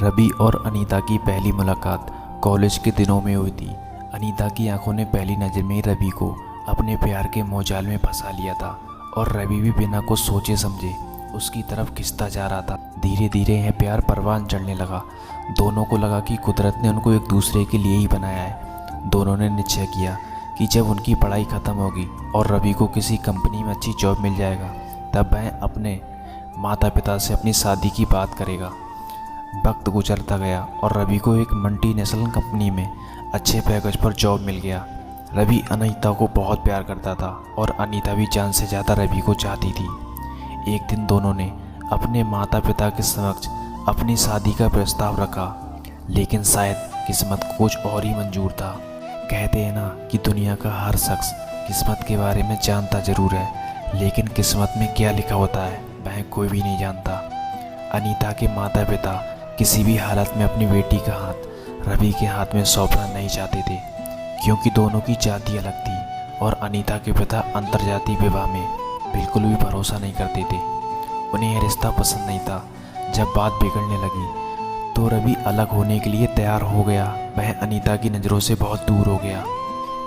रवि और अनीता की पहली मुलाकात कॉलेज के दिनों में हुई थी। अनीता की आंखों ने पहली नज़र में ही रवि को अपने प्यार के मोहजाल में फंसा लिया था और रवि भी बिना कुछ सोचे समझे उसकी तरफ खिंचता जा रहा था। धीरे धीरे यह प्यार परवान चढ़ने लगा। दोनों को लगा कि कुदरत ने उनको एक दूसरे के लिए ही बनाया है। दोनों ने निश्चय किया कि जब उनकी पढ़ाई ख़त्म होगी और रवि को किसी कंपनी में अच्छी जॉब मिल जाएगा तब वह अपने माता पिता से अपनी शादी की बात करेगा। वक्त गुजरता गया और रवि को एक मल्टीनेशनल कंपनी में अच्छे पैकेज पर जॉब मिल गया। रवि अनीता को बहुत प्यार करता था और अनीता भी जान से ज़्यादा रवि को चाहती थी। एक दिन दोनों ने अपने माता पिता के समक्ष अपनी शादी का प्रस्ताव रखा, लेकिन शायद किस्मत को कुछ और ही मंजूर था। कहते हैं ना कि दुनिया का हर शख्स किस्मत के बारे में जानता ज़रूर है, लेकिन किस्मत में क्या लिखा होता है वह कोई भी नहीं जानता। अनीता के माता पिता किसी भी हालत में अपनी बेटी का हाथ रवि के हाथ में सौंपना नहीं चाहते थे, क्योंकि दोनों की जाति अलग थी और अनीता के पिता अंतर्जातीय विवाह में बिल्कुल भी भरोसा नहीं करते थे। उन्हें यह रिश्ता पसंद नहीं था। जब बात बिगड़ने लगी तो रवि अलग होने के लिए तैयार हो गया। वह अनीता की नज़रों से बहुत दूर हो गया।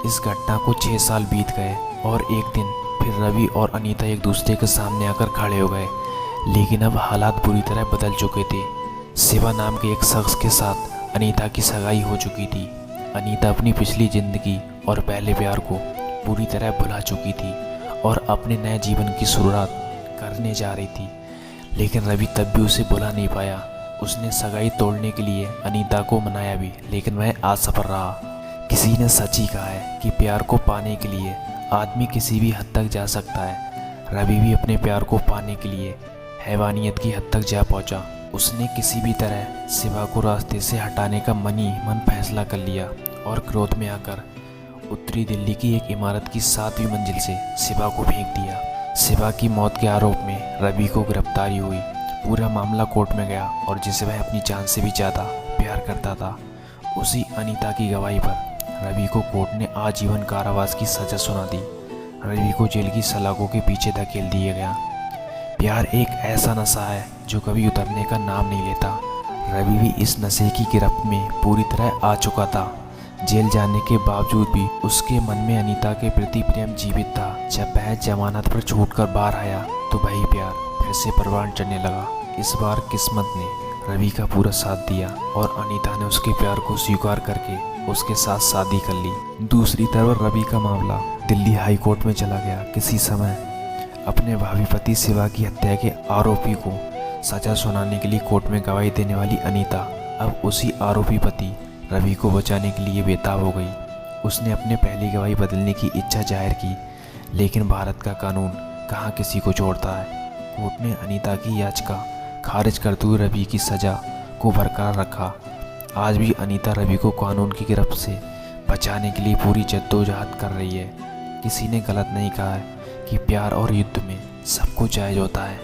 इस घटना को 6 साल बीत गए और एक दिन फिर रवि और अनीता एक दूसरे के सामने आकर खड़े हो गए, लेकिन अब हालात पूरी तरह बदल चुके थे। शिवा नाम के एक शख्स के साथ अनीता की सगाई हो चुकी थी। अनीता अपनी पिछली ज़िंदगी और पहले प्यार को पूरी तरह भुला चुकी थी और अपने नए जीवन की शुरुआत करने जा रही थी, लेकिन रवि तब भी उसे भुला नहीं पाया। उसने सगाई तोड़ने के लिए अनीता को मनाया भी, लेकिन वह असफल रहा। किसी ने सच ही कहा है कि प्यार को पाने के लिए आदमी किसी भी हद तक जा सकता है। रवि भी अपने प्यार को पाने के लिए हैवानियत की हद तक जा पहुंचा। उसने किसी भी तरह शिवा को रास्ते से हटाने का मन फैसला कर लिया और क्रोध में आकर उत्तरी दिल्ली की एक इमारत की 7वीं मंजिल से शिवा को फेंक दिया। शिवा की मौत के आरोप में रवि को गिरफ्तारी हुई। पूरा मामला कोर्ट में गया और जिसे वह अपनी जान से भी ज़्यादा प्यार करता था, उसी अनीता की गवाही पर रवि को कोर्ट ने आजीवन कारावास की सज़ा सुना दी। रवि को जेल की सलाखों के पीछे धकेल दिया गया। प्यार एक ऐसा नशा है जो कभी उतरने का नाम नहीं लेता। रवि भी इस नशे की गिरफ्त में पूरी तरह आ चुका था। जेल जाने के बावजूद भी उसके मन में अनीता के प्रति प्रेम जीवित था। जब वह जमानत पर छूटकर बाहर आया तो वही प्यार फिर से परवान चढ़ने लगा। इस बार किस्मत ने रवि का पूरा साथ दिया और अनीता ने उसके प्यार को स्वीकार करके उसके साथ शादी कर ली। दूसरी तरफ रवि का मामला दिल्ली हाई कोर्ट में चला गया। किसी समय अपने भावी पति शिवा की हत्या के आरोपी को सजा सुनाने के लिए कोर्ट में गवाही देने वाली अनीता अब उसी आरोपी पति रवि को बचाने के लिए बेताब हो गई। उसने अपने पहली गवाही बदलने की इच्छा जाहिर की, लेकिन भारत का कानून कहाँ किसी को छोड़ता है। कोर्ट ने अनीता की याचिका खारिज करते हुए रवि की सज़ा को बरकरार रखा। आज भी अनीता रवि को कानून की गिरफ्त से बचाने के लिए पूरी जद्दोजहद कर रही है। किसी ने गलत नहीं कहा है कि प्यार और युद्ध में सब कुछ जायज़ होता है।